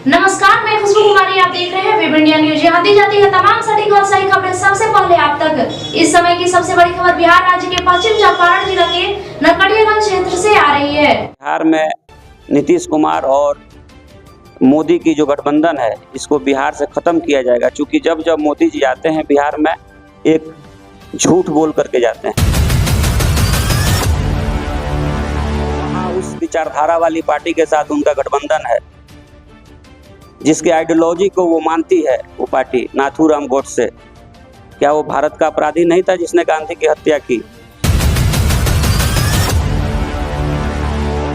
नमस्कार, मैं खुशबू कुमारी। आप देख रहे हैं वेब इंडिया न्यूज। यहाँ दी जाती है तमाम सटीक और सही खबरें सबसे पहले आप तक। इस समय की सबसे बड़ी खबर बिहार राज्य के पश्चिम चंपारण जिला के नरकटियागंज क्षेत्र से आ रही है। बिहार में नीतीश कुमार और मोदी की जो गठबंधन है, इसको बिहार से खत्म किया जाएगा। क्योंकि जब जब मोदी जी आते हैं बिहार में, एक झूठ बोल करके जाते हैं। वहाँ उस विचारधारा वाली पार्टी के साथ उनका गठबंधन है, जिसके आइडियोलॉजी को वो मानती है। वो पार्टी नाथूराम गोडसे, क्या वो भारत का अपराधी नहीं था जिसने गांधी की हत्या की?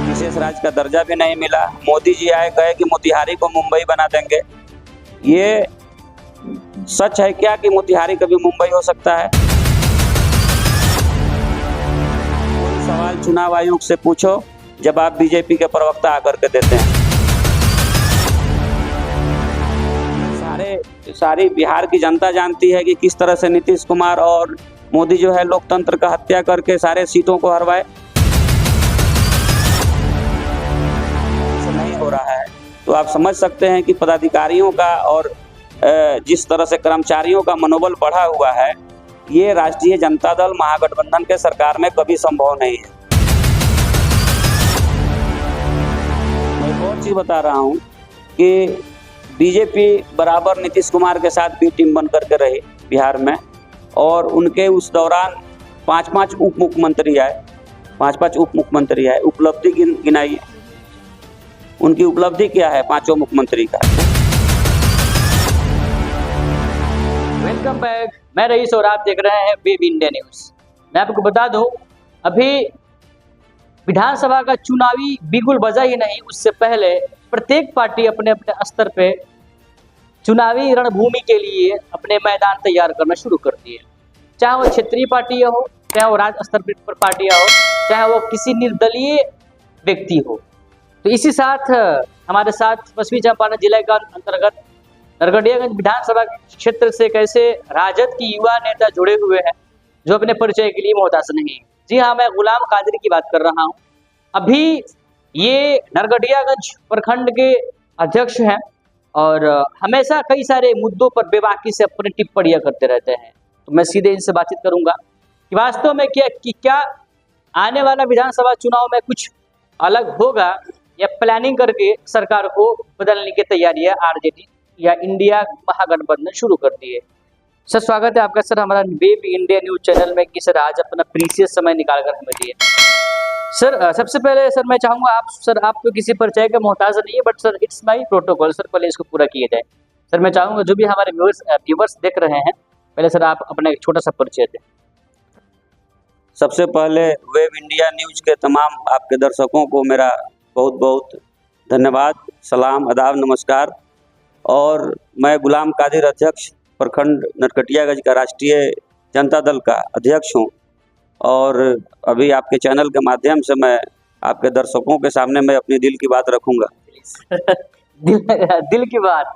विशेष राज्य का दर्जा भी नहीं मिला। मोदी जी आए, कहे कि मोतिहारी को मुंबई बना देंगे। ये सच है क्या कि मोतिहारी कभी मुंबई हो सकता है? सवाल चुनाव आयोग से पूछो, जवाब बीजेपी के प्रवक्ता आकर के देते हैं। सारी बिहार की जनता जानती है कि किस तरह से नीतीश कुमार और मोदी जो है लोकतंत्र का हत्या करके सारे सीटों को हरवाए। नहीं हो रहा है तो आप समझ सकते हैं कि पदाधिकारियों का और जिस तरह से कर्मचारियों का मनोबल बढ़ा हुआ है, ये राष्ट्रीय जनता दल महागठबंधन के सरकार में कभी संभव नहीं है। मैं एक और चीज बता रहा हूँ कि बीजेपी बराबर नीतीश कुमार के साथ भी टीम बन करके रही बिहार में, और उनके उस दौरान पांच उप मुख्यमंत्री आए। उपलब्धि गिनाइए, उनकी उपलब्धि क्या है पांचों मुख्यमंत्री का? वेलकम बैक, मैं रईस और आप देख रहे हैं वेब इंडिया न्यूज। मैं आपको बता दूं, अभी विधानसभा का चुनावी बिगुल बजा ही नहीं, उससे पहले प्रत्येक पार्टी अपने अपने स्तर पे चुनावी रणभूमि के लिए अपने मैदान तैयार करना शुरू कर दिए। चाहे वो क्षेत्रीय पार्टियां हो, चाहे वो राज्य स्तर पर पार्टियां हो, चाहे वो किसी निर्दलीय व्यक्ति हो। तो इसी साथ हमारे साथ पश्चिमी चंपारण जिले का अंतर्गत नरकटियागंज विधानसभा क्षेत्र से कैसे राजद की युवा नेता जुड़े हुए हैं, जो अपने परिचय के लिए मोहताज नहीं। जी हाँ, मैं गुलाम कादिर की बात कर रहा हूँ। अभी ये नरकटियागंज प्रखंड के अध्यक्ष हैं और हमेशा कई सारे मुद्दों पर बेबाकी से अपनी टिप्पणियां करते रहते हैं। तो मैं सीधे इनसे बातचीत करूंगा कि वास्तव में क्या आने वाला विधानसभा चुनाव में कुछ अलग होगा, या प्लानिंग करके सरकार को बदलने की तैयारियां आरजेडी या इंडिया महागठबंधन शुरू कर दी है। सर, स्वागत है आपका सर हमारा वेब इंडिया न्यूज चैनल में कि सर आज अपना प्रीशियस समय निकाल कर हमें दिए। सर, सबसे पहले सर मैं चाहूँगा आप तो किसी परिचय का मोहताज नहीं है, but sir it's my protocol, sir पहले इसको पूरा किया जाए। सर मैं चाहूँगा जो भी हमारे व्यूवर्स देख रहे हैं, पहले सर आप अपना एक छोटा सा परिचय दें। सबसे पहले वेब इंडिया न्यूज के तमाम आपके दर्शकों को मेरा बहुत बहुत धन्यवाद, सलाम, आदाब, नमस्कार। और मैं गुलाम कादिर, अध्यक्ष प्रखंड नरकटियागंज का राष्ट्रीय जनता दल का अध्यक्ष हूँ। और अभी आपके चैनल के माध्यम से मैं आपके दर्शकों के सामने मैं अपनी दिल की बात रखूंगा। दिल की बात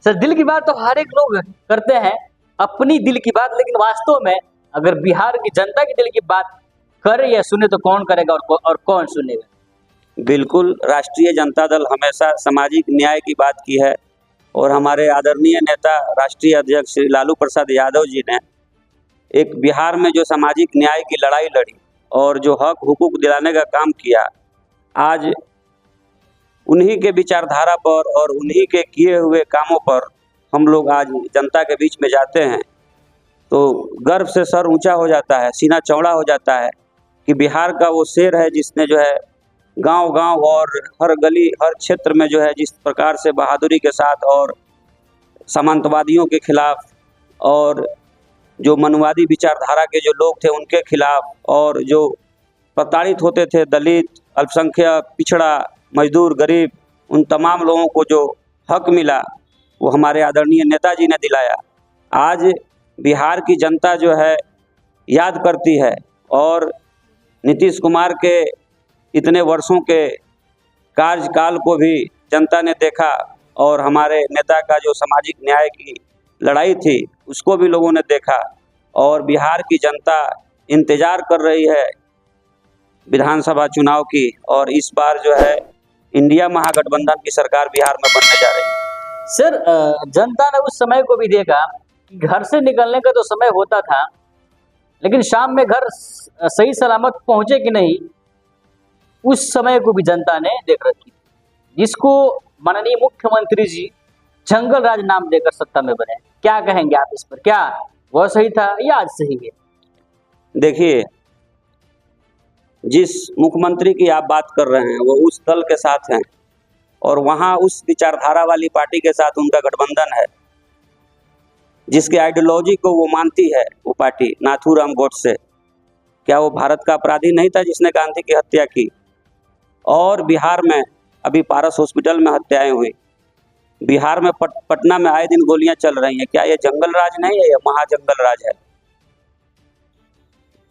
सर, दिल की बात तो हर एक लोग करते हैं, अपनी दिल की बात। लेकिन वास्तव में अगर बिहार की जनता की दिल की बात करे या सुने तो कौन करेगा और कौन सुनेगा? बिल्कुल, राष्ट्रीय जनता दल हमेशा सामाजिक न्याय की बात की है, और हमारे आदरणीय नेता राष्ट्रीय अध्यक्ष श्री लालू प्रसाद यादव जी ने एक बिहार में जो सामाजिक न्याय की लड़ाई लड़ी और जो हक हुकूक दिलाने का काम किया, आज उन्हीं के विचारधारा पर और उन्हीं के किए हुए कामों पर हम लोग आज जनता के बीच में जाते हैं तो गर्व से सर ऊंचा हो जाता है, सीना चौड़ा हो जाता है कि बिहार का वो शेर है जिसने जो है गांव-गांव और हर गली हर क्षेत्र में जो है जिस प्रकार से बहादुरी के साथ और सामंतवादियों के खिलाफ और जो मनुवादी विचारधारा के जो लोग थे उनके खिलाफ, और जो प्रताड़ित होते थे दलित, अल्पसंख्यक, पिछड़ा, मजदूर, गरीब, उन तमाम लोगों को जो हक मिला वो हमारे आदरणीय नेताजी ने दिलाया। आज बिहार की जनता जो है याद करती है, और नीतीश कुमार के इतने वर्षों के कार्यकाल को भी जनता ने देखा, और हमारे नेता का जो सामाजिक न्याय की लड़ाई थी उसको भी लोगों ने देखा, और बिहार की जनता इंतज़ार कर रही है विधानसभा चुनाव की, और इस बार जो है इंडिया महागठबंधन की सरकार बिहार में बनने जा रही है। सर जनता ने उस समय को भी देखा कि घर से निकलने का तो समय होता था, लेकिन शाम में घर सही सलामत पहुंचे कि नहीं, उस समय को भी जनता ने देख रखी, जिसको माननीय मुख्यमंत्री जी जंगल राज नाम देकर सत्ता में बने। क्या कहेंगे आप इस पर? क्या वह सही था या आज सही है? देखिए, जिस मुख्यमंत्री की आप बात कर रहे हैं वो उस दल के साथ हैं और वहाँ उस विचारधारा वाली पार्टी के साथ उनका गठबंधन है, जिसके आइडियोलॉजी को वो मानती है वो पार्टी, नाथूराम गोडसे। क्या वो भारत का अपराधी नहीं था जिसने गांधी की हत्या की? और बिहार में अभी पारस हॉस्पिटल में हत्याएं हुई, बिहार में पटना में आए दिन गोलियां चल रही हैं। क्या ये जंगल राज नहीं है, ये महाजंगल राज है।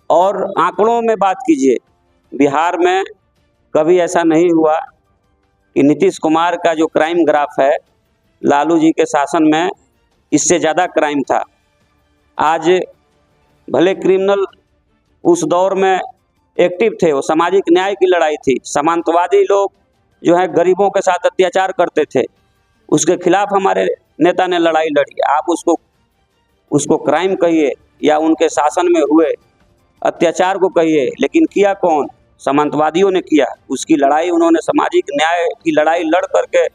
और आंकड़ों में बात कीजिए, बिहार में कभी ऐसा नहीं हुआ कि नीतीश कुमार का जो क्राइम ग्राफ है लालू जी के शासन में इससे ज़्यादा क्राइम था। आज भले क्रिमिनल उस दौर में एक्टिव थे, वो सामाजिक न्याय की लड़ाई थी, सामंतवादी लोग जो है गरीबों के साथ अत्याचार करते थे, उसके खिलाफ हमारे नेता ने लड़ाई लड़ी। आप उसको क्राइम कहिए या उनके शासन में हुए अत्याचार को कहिए, लेकिन किया कौन? सामंतवादियों ने किया। उसकी लड़ाई उन्होंने सामाजिक न्याय की लड़ाई लड़ करके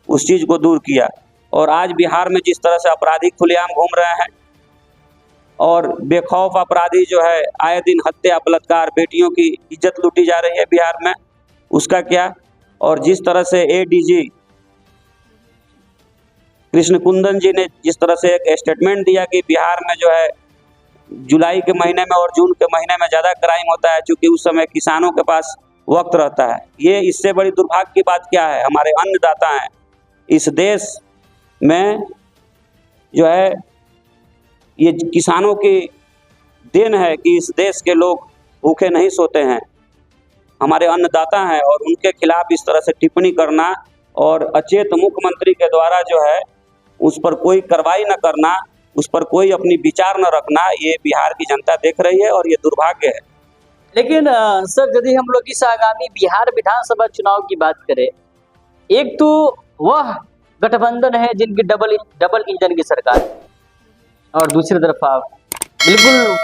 उस चीज़ को दूर किया। और आज बिहार में जिस तरह से अपराधी खुलेआम घूम रहे हैं और बेखौफ अपराधी जो है आए दिन हत्या, बलात्कार, बेटियों की इज्जत लूटी जा रही है बिहार में, उसका क्या? और जिस तरह से एडीजी कृष्ण कुंदन जी ने जिस तरह से एक स्टेटमेंट दिया कि बिहार में जो है जुलाई के महीने में और जून के महीने में ज़्यादा क्राइम होता है, क्योंकि उस समय किसानों के पास वक्त रहता है। ये इससे बड़ी दुर्भाग्य की बात क्या है? हमारे अन्नदाता हैं इस देश में, जो है ये किसानों की देन है कि इस देश के लोग भूखे नहीं सोते हैं। हमारे अन्नदाता हैं और उनके खिलाफ इस तरह से टिप्पणी करना और अचेत मुख्यमंत्री के द्वारा जो है उस पर कोई कार्रवाई न करना, उस पर कोई अपनी विचार न रखना, ये बिहार की जनता देख रही है और ये दुर्भाग्य है। लेकिन सर, यदि हम लोग इस आगामी बिहार विधानसभा चुनाव की बात करें, एक तो वह गठबंधन है जिनकी डबल इंजन की सरकार है, और दूसरी तरफ आप बिल्कुल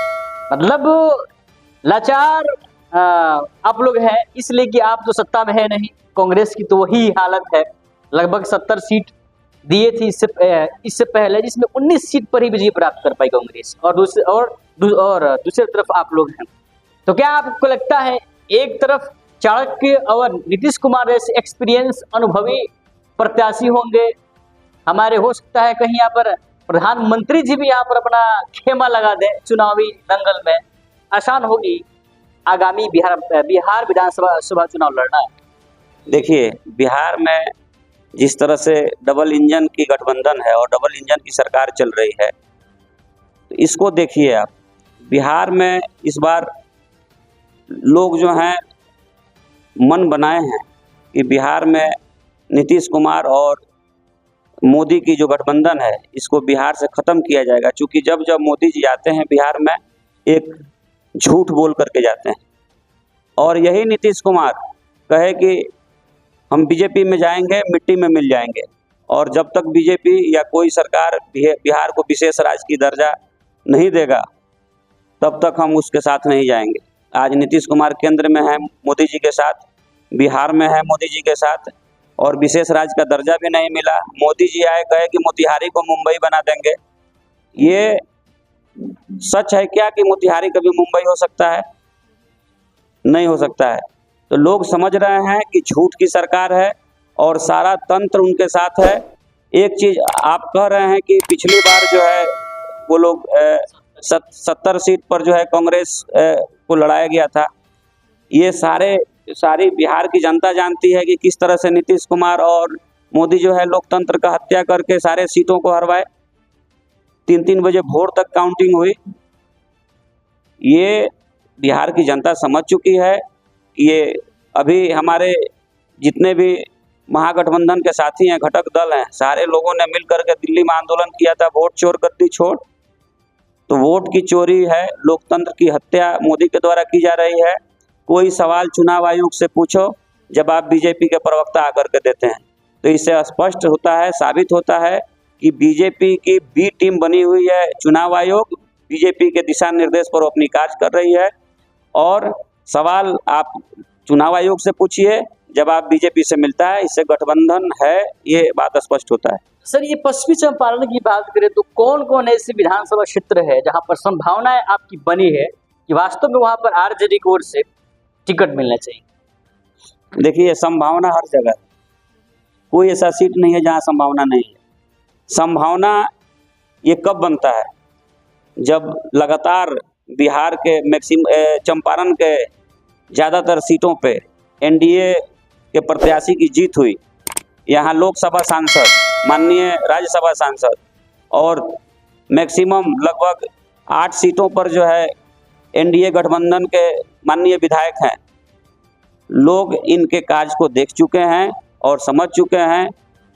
मतलब लाचार आप लोग हैं, इसलिए कि आप तो सत्ता में है नहीं। कांग्रेस की तो वही हालत है, लगभग 70 सीट दिए थी इससे पहले, जिसमें 19 सीट पर ही विजय प्राप्त कर पाई कांग्रेस, और दूसरी तरफ आप लोग हैं। तो क्या आपको लगता है एक तरफ चाणक्य और नीतीश कुमार जैसे एक्सपीरियंस अनुभवी प्रत्याशी होंगे हमारे, हो सकता है कहीं यहाँ पर प्रधानमंत्री जी भी यहाँ पर अपना खेमा लगा दें चुनावी दंगल में, आसान होगी आगामी बिहार विधानसभा चुनाव लड़ना? देखिए, बिहार में जिस तरह से डबल इंजन की गठबंधन है और डबल इंजन की सरकार चल रही है, तो इसको देखिए आप। बिहार में इस बार लोग जो हैं मन बनाए हैं कि बिहार में नीतीश कुमार और मोदी की जो गठबंधन है इसको बिहार से ख़त्म किया जाएगा। क्योंकि जब जब मोदी जी आते हैं बिहार में एक झूठ बोल करके जाते हैं, और यही नीतीश कुमार कहे कि हम बीजेपी में जाएंगे मिट्टी में मिल जाएंगे, और जब तक बीजेपी या कोई सरकार बिहार को विशेष राज्य की दर्जा नहीं देगा तब तक हम उसके साथ नहीं जाएंगे। आज नीतीश कुमार केंद्र में है मोदी जी के साथ, बिहार में है मोदी जी के साथ, और विशेष राज्य का दर्जा भी नहीं मिला। मोदी जी आए कहे कि मोतिहारी को मुंबई बना देंगे। ये सच है क्या कि मोतिहारी कभी मुंबई हो सकता है? नहीं हो सकता है। तो लोग समझ रहे हैं कि झूठ की सरकार है और सारा तंत्र उनके साथ है। एक चीज़ आप कह रहे हैं कि पिछली बार जो है वो लोग 70 सीट पर जो है कांग्रेस को लड़ाया गया था। ये सारी बिहार की जनता जानती है कि किस तरह से नीतीश कुमार और मोदी जो है लोकतंत्र का हत्या करके सारे सीटों को हरवाए। 3-3 बजे भोर तक काउंटिंग हुई। ये बिहार की जनता समझ चुकी है कि ये अभी हमारे जितने भी महागठबंधन के साथी हैं, घटक दल हैं, सारे लोगों ने मिल करके दिल्ली में आंदोलन किया था, वोट चोर गद्दी छोड़। तो वोट की चोरी है, लोकतंत्र की हत्या मोदी के द्वारा की जा रही है। कोई सवाल चुनाव आयोग से पूछो, जब आप बीजेपी के प्रवक्ता आकर के देते हैं। तो इससे स्पष्ट होता है, साबित होता है कि बीजेपी की बी टीम बनी हुई है। चुनाव आयोग बीजेपी के दिशा निर्देश पर अपनी कार्य कर रही है। और सवाल आप चुनाव आयोग से पूछिए, जब आप बीजेपी से मिलता है, इससे गठबंधन है, ये बात स्पष्ट होता है। सर, ये पश्चिमी चंपारण की बात करें तो कौन कौन ऐसे विधानसभा क्षेत्र है जहां पर संभावनाएं आपकी बनी है कि वास्तव में वहां पर आरजेडी की ओर से टिकट मिलना चाहिए? देखिए, संभावना हर जगह है, कोई ऐसा सीट नहीं है जहां संभावना नहीं है। संभावना ये कब बनता है? जब लगातार बिहार के चंपारण के ज़्यादातर सीटों पे एनडीए के प्रत्याशी की जीत हुई। यहाँ लोकसभा सांसद, माननीय राज्यसभा सांसद और मैक्सिमम लगभग 8 सीटों पर जो है एनडीए गठबंधन के माननीय विधायक हैं। लोग इनके कार्य को देख चुके हैं और समझ चुके हैं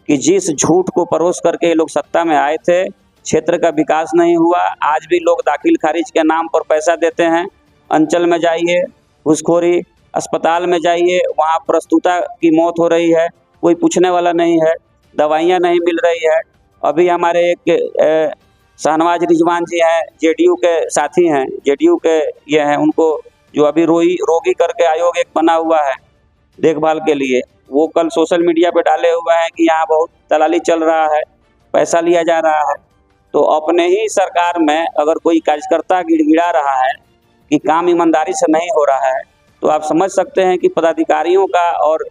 कि जिस झूठ को परोस करके ये लोग सत्ता में आए थे, क्षेत्र का विकास नहीं हुआ। आज भी लोग दाखिल खारिज के नाम पर पैसा देते हैं। अंचल में जाइए, घूसखोरी, अस्पताल में जाइए, वहाँ प्रस्तुता की मौत हो रही है, कोई पूछने वाला नहीं है, दवाइयाँ नहीं मिल रही है। अभी हमारे एक शाहनवाज रिजवान जी हैं, जेडीयू के साथी हैं, जेडीयू के ये हैं, उनको जो अभी रोगी करके आयोग एक बना हुआ है देखभाल के लिए, वो कल सोशल मीडिया पे डाले हुए हैं कि यहाँ बहुत दलाली चल रहा है, पैसा लिया जा रहा है। तो अपने ही सरकार में अगर कोई कार्यकर्ता गिड़गिड़ा रहा है कि काम ईमानदारी से नहीं हो रहा है, तो आप समझ सकते हैं कि पदाधिकारियों का और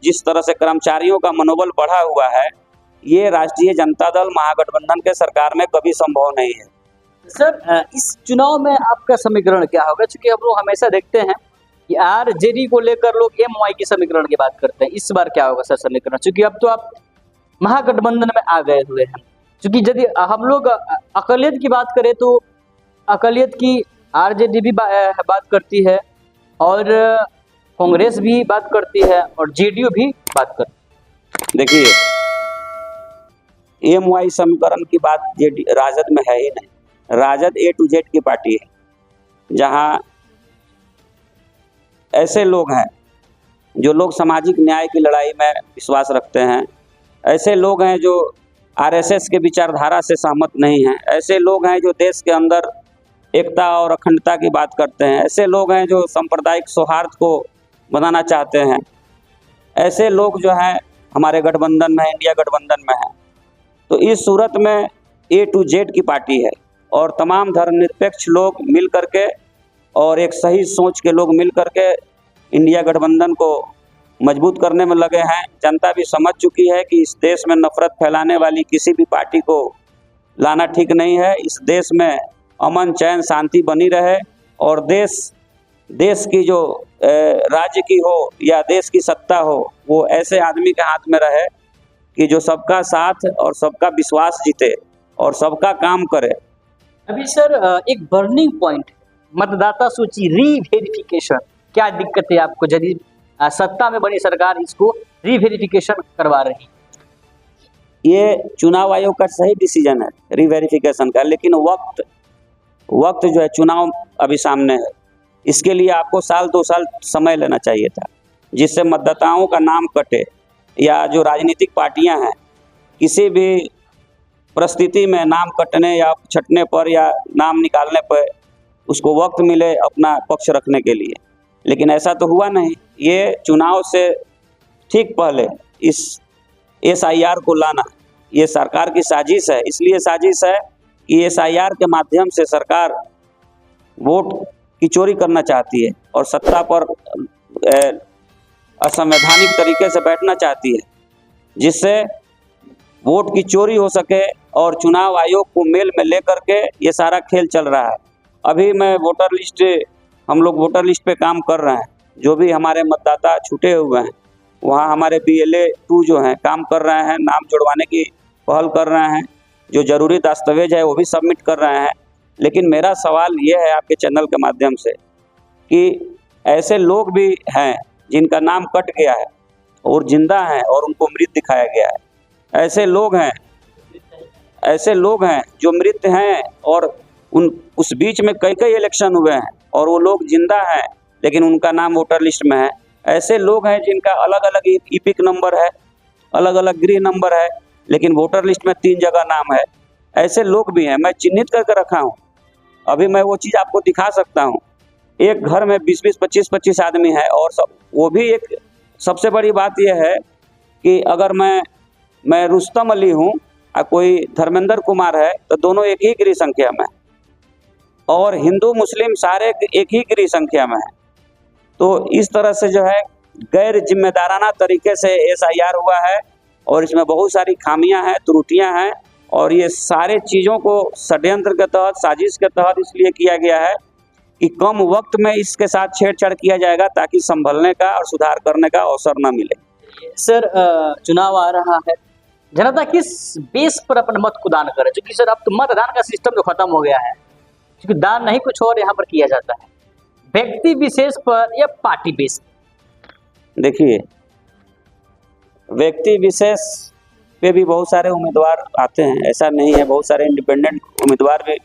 जिस तरह से कर्मचारियों का मनोबल बढ़ा हुआ है, ये राष्ट्रीय जनता दल महागठबंधन के सरकार में कभी संभव नहीं है। सर, इस चुनाव में आपका समीकरण क्या होगा? चूंकि हम लोग हमेशा देखते हैं कि आरजेडी को लेकर लोग एमवाई के समीकरण की बात करते हैं, इस बार क्या होगा सर समीकरण? चूंकि अब तो आप महागठबंधन में आ गए हुए हैं। क्योंकि यदि हम लोग अकलियत की बात करें तो अकलियत की आरजेडी भी बात करती है और कांग्रेस भी बात करती है और जेडीयू भी बात करती है। देखिए, एमवाई समीकरण की बात राजद में है ही नहीं। राजद A to Z की पार्टी है, जहां ऐसे लोग हैं जो लोग सामाजिक न्याय की लड़ाई में विश्वास रखते हैं, ऐसे लोग हैं जो आरएसएस के विचारधारा से सहमत नहीं हैं, ऐसे लोग हैं जो देश के अंदर एकता और अखंडता की बात करते हैं, ऐसे लोग हैं जो सांप्रदायिक सौहार्द को बनाना चाहते हैं, ऐसे लोग जो हैं हमारे गठबंधन में, इंडिया गठबंधन में हैं। तो इस सूरत में A to Z की पार्टी है और तमाम धर्मनिरपेक्ष लोग मिल करके और एक सही सोच के लोग मिल करके इंडिया गठबंधन को मजबूत करने में लगे हैं। जनता भी समझ चुकी है कि इस देश में नफरत फैलाने वाली किसी भी पार्टी को लाना ठीक नहीं है। इस देश में अमन, चैन, शांति बनी रहे और देश की जो राज्य की हो या देश की सत्ता हो, वो ऐसे आदमी के हाथ में रहे कि जो सबका साथ और सबका विश्वास जीते और सबका काम करे। अभी सर एक बर्निंग पॉइंट, मतदाता सूची रीवेरिफिकेशन, क्या दिक्कत है आपको यदि सत्ता में बनी सरकार इसको रीवेरिफिकेशन करवा रही? ये चुनाव आयोग का सही डिसीजन है रीवेरिफिकेशन का, लेकिन वक्त जो है, चुनाव अभी सामने है, इसके लिए आपको 2 साल समय लेना चाहिए था, जिससे मतदाताओं का नाम कटे। या जो राजनीतिक पार्टियां हैं, किसी भी परिस्थिति में नाम कटने या छटने पर या नाम निकालने पर उसको वक्त मिले अपना पक्ष रखने के लिए, लेकिन ऐसा तो हुआ नहीं। ये चुनाव से ठीक पहले इस SIR को लाना, ये सरकार की साजिश है। इसलिए साजिश है कि SIR के माध्यम से सरकार वोट की चोरी करना चाहती है और सत्ता पर असंवैधानिक तरीके से बैठना चाहती है, जिससे वोट की चोरी हो सके और चुनाव आयोग को मेल में लेकर के ये सारा खेल चल रहा है। अभी हम लोग वोटर लिस्ट पे काम कर रहे हैं। जो भी हमारे मतदाता छूटे हुए हैं, वहाँ हमारे BLA 2 जो हैं काम कर रहे हैं, नाम जुड़वाने की पहल कर रहे हैं, जो ज़रूरी दस्तावेज है वो भी सबमिट कर रहे हैं। लेकिन मेरा सवाल ये है आपके चैनल के माध्यम से कि ऐसे लोग भी हैं जिनका नाम कट गया है और जिंदा हैं और उनको मृत दिखाया गया है। ऐसे लोग हैं जो मृत हैं और उस बीच में कई इलेक्शन हुए हैं और वो लोग जिंदा हैं लेकिन उनका नाम वोटर लिस्ट में है। ऐसे लोग हैं जिनका अलग अलग इपिक नंबर है अलग अलग गृह नंबर है, लेकिन वोटर लिस्ट में 3 जगह नाम है। ऐसे लोग भी हैं, मैं चिन्हित करके रखा हूँ। अभी मैं वो चीज़ आपको दिखा सकता हूँ। एक घर में 20-20, 25-25 आदमी है, और सब वो भी एक सबसे बड़ी बात यह है कि अगर मैं रुस्तम अली हूँ और कोई धर्मेंद्र कुमार है, तो दोनों एक ही गृह संख्या में, और हिंदू मुस्लिम सारे एक ही गृह संख्या में है। तो इस तरह से जो है गैर जिम्मेदाराना तरीके से SIR हुआ है, और इसमें बहुत सारी खामियां हैं, त्रुटियां हैं, और ये सारे चीज़ों को षड्यंत्र के तहत, साजिश के तहत इसलिए किया गया है कि कम वक्त में इसके साथ छेड़छाड़ किया जाएगा ताकि संभलने का और सुधार करने का अवसर न मिले। सर, चुनाव आ रहा है, जनता किस बेस पर अपने मत को दान करे? क्योंकि सर अब तो मतदान का सिस्टम जो खत्म हो गया है, क्योंकि दान नहीं कुछ और यहाँ पर किया जाता है, व्यक्ति विशेष पर या पार्टी बेस? देखिए, व्यक्ति विशेष पे भी बहुत सारे उम्मीदवार आते हैं, ऐसा नहीं है, बहुत सारे इंडिपेंडेंट उम्मीदवार भी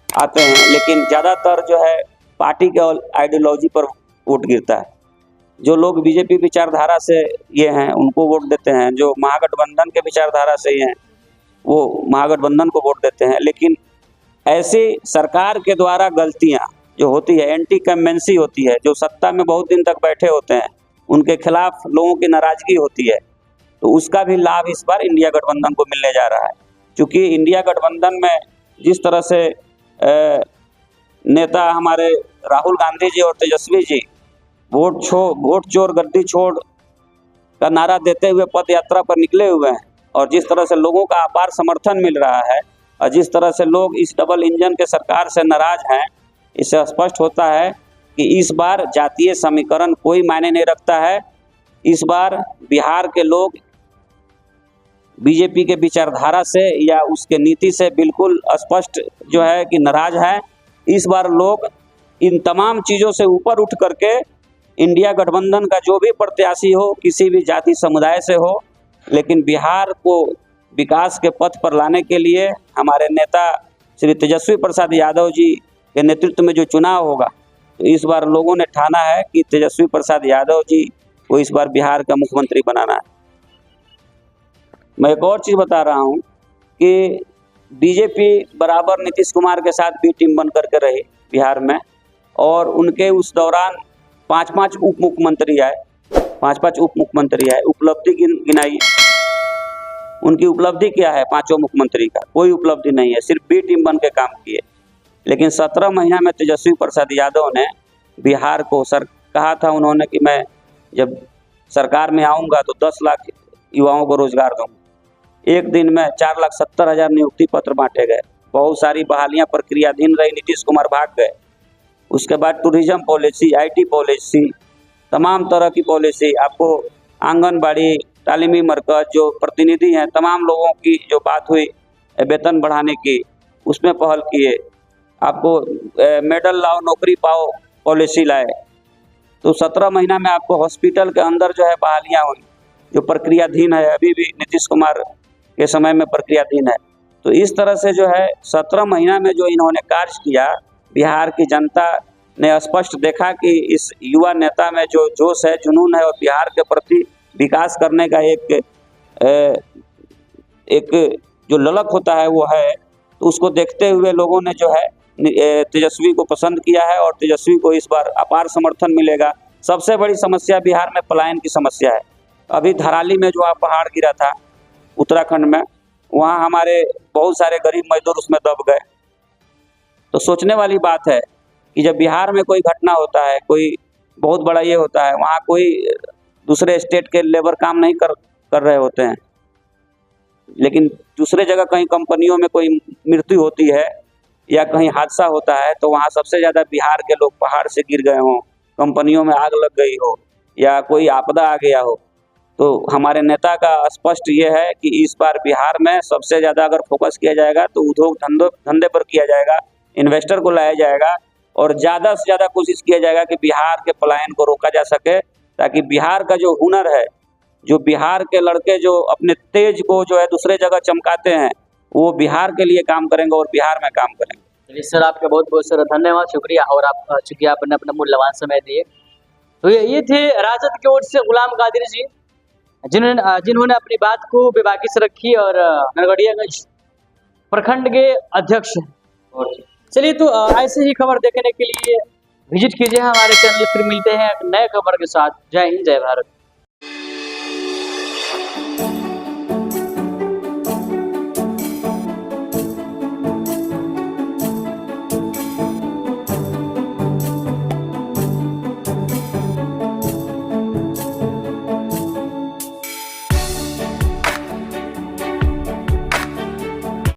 आते हैं, लेकिन ज़्यादातर जो है पार्टी के आइडियोलॉजी पर वोट गिरता है। जो लोग बीजेपी विचारधारा से ये हैं उनको वोट देते हैं, जो महागठबंधन के विचारधारा से ये हैं वो महागठबंधन को वोट देते हैं। लेकिन ऐसी सरकार के द्वारा गलतियां जो होती है, एंटी कमेंसी होती है, जो सत्ता में बहुत दिन तक बैठे होते हैं, उनके खिलाफ लोगों की नाराजगी होती है, तो उसका भी लाभ इस बार इंडिया गठबंधन को मिलने जा रहा है। क्योंकि इंडिया गठबंधन में जिस तरह से नेता हमारे राहुल गांधी जी और तेजस्वी जी वोट चोर गद्दी छोड़ का नारा देते हुए पद यात्रा पर निकले हुए हैं, और जिस तरह से लोगों का अपार समर्थन मिल रहा है, और जिस तरह से लोग इस डबल इंजन के सरकार से नाराज हैं, इससे स्पष्ट होता है कि इस बार जातीय समीकरण कोई मायने नहीं रखता है। इस बार बिहार के लोग बीजेपी के विचारधारा से या उसके नीति से बिल्कुल स्पष्ट जो है कि नाराज हैं। इस बार लोग इन तमाम चीज़ों से ऊपर उठ करके इंडिया गठबंधन का जो भी प्रत्याशी हो, किसी भी जाति समुदाय से हो, लेकिन बिहार को विकास के पथ पर लाने के लिए हमारे नेता श्री तेजस्वी प्रसाद यादव जी के नेतृत्व में जो चुनाव होगा, तो इस बार लोगों ने ठाना है कि तेजस्वी प्रसाद यादव जी को इस बार बिहार का मुख्यमंत्री बनाना है। मैं एक और चीज़ बता रहा हूँ कि बीजेपी बराबर नीतीश कुमार के साथ भी टीम बन करके रही बिहार में, और उनके उस दौरान 5-5 उप मुख्यमंत्री आए, 5-5 उप मुख्यमंत्री आए, उपलब्धि गिनाई। उनकी उपलब्धि क्या है? 5 मुख्यमंत्री का कोई उपलब्धि नहीं है, सिर्फ बी टीम बन के काम किए। लेकिन 17 महीना में तेजस्वी प्रसाद यादव ने बिहार को कहा था उन्होंने कि मैं जब सरकार में आऊँगा तो 10 लाख युवाओं को रोजगार दूँगा। एक दिन में 4,70,000 नियुक्ति पत्र बांटे गए, बहुत सारी बहालियां प्रक्रियाधीन रही, नीतीश कुमार भाग गए। उसके बाद टूरिज्म पॉलिसी, IT पॉलिसी, तमाम तरह की पॉलिसी, आपको आंगनबाड़ी, तालीमी मरकज, जो प्रतिनिधि हैं, तमाम लोगों की जो बात हुई वेतन बढ़ाने की, उसमें पहल किए। आपको मेडल लाओ नौकरी पाओ पॉलिसी लाए। तो 17 महीना में आपको हॉस्पिटल के अंदर जो है बहालियाँ हुई, जो प्रक्रियाधीन है, अभी भी नीतीश कुमार के समय में प्रक्रियाधीन है। तो इस तरह से जो है 17 महीना में जो इन्होंने कार्य किया, बिहार की जनता ने स्पष्ट देखा कि इस युवा नेता में जो जोश है, जुनून है, और बिहार के प्रति विकास करने का एक जो ललक होता है वो है। तो उसको देखते हुए लोगों ने जो है तेजस्वी को पसंद किया है, और तेजस्वी को इस बार अपार समर्थन मिलेगा। सबसे बड़ी समस्या बिहार में पलायन की समस्या है। अभी धराली में जो पहाड़ गिरा था उत्तराखंड में, वहाँ हमारे बहुत सारे गरीब मजदूर उसमें दब गए। तो सोचने वाली बात है कि जब बिहार में कोई घटना होता है, कोई बहुत बड़ा ये होता है, वहाँ कोई दूसरे स्टेट के लेबर काम नहीं कर रहे होते हैं, लेकिन दूसरे जगह कहीं कंपनियों में कोई मृत्यु होती है या कहीं हादसा होता है, तो वहाँ सबसे ज़्यादा बिहार के लोग पहाड़ से गिर गए हों, कंपनियों में आग लग गई हो, या कोई आपदा आ गया हो। तो हमारे नेता का स्पष्ट ये है कि इस बार बिहार में सबसे ज़्यादा अगर फोकस किया जाएगा तो उद्योग धंधे पर किया जाएगा, इन्वेस्टर को लाया जाएगा, और ज़्यादा से ज़्यादा कोशिश किया जाएगा कि बिहार के पलायन को रोका जा सके, ताकि बिहार का जो हुनर है, जो बिहार के लड़के जो अपने तेज को जो है दूसरे जगह चमकाते हैं, वो बिहार के लिए काम करेंगे और बिहार में काम करेंगे। चलिए सर, आपका बहुत बहुत सर धन्यवाद, शुक्रिया, और आप चूँकि आपने अपना मूल्यवान समय दिए। तो ये थे राजद की ओर से गुलाम कादिर जी, जिन्होंने अपनी बात को बेबाकी से रखी और नरकटियागंज प्रखंड के अध्यक्ष हैं। और चलिए तो ऐसे ही खबर देखने के लिए विजिट कीजिए हमारे चैनल। फिर मिलते हैं एक नए खबर के साथ। जय हिंद, जय भारत।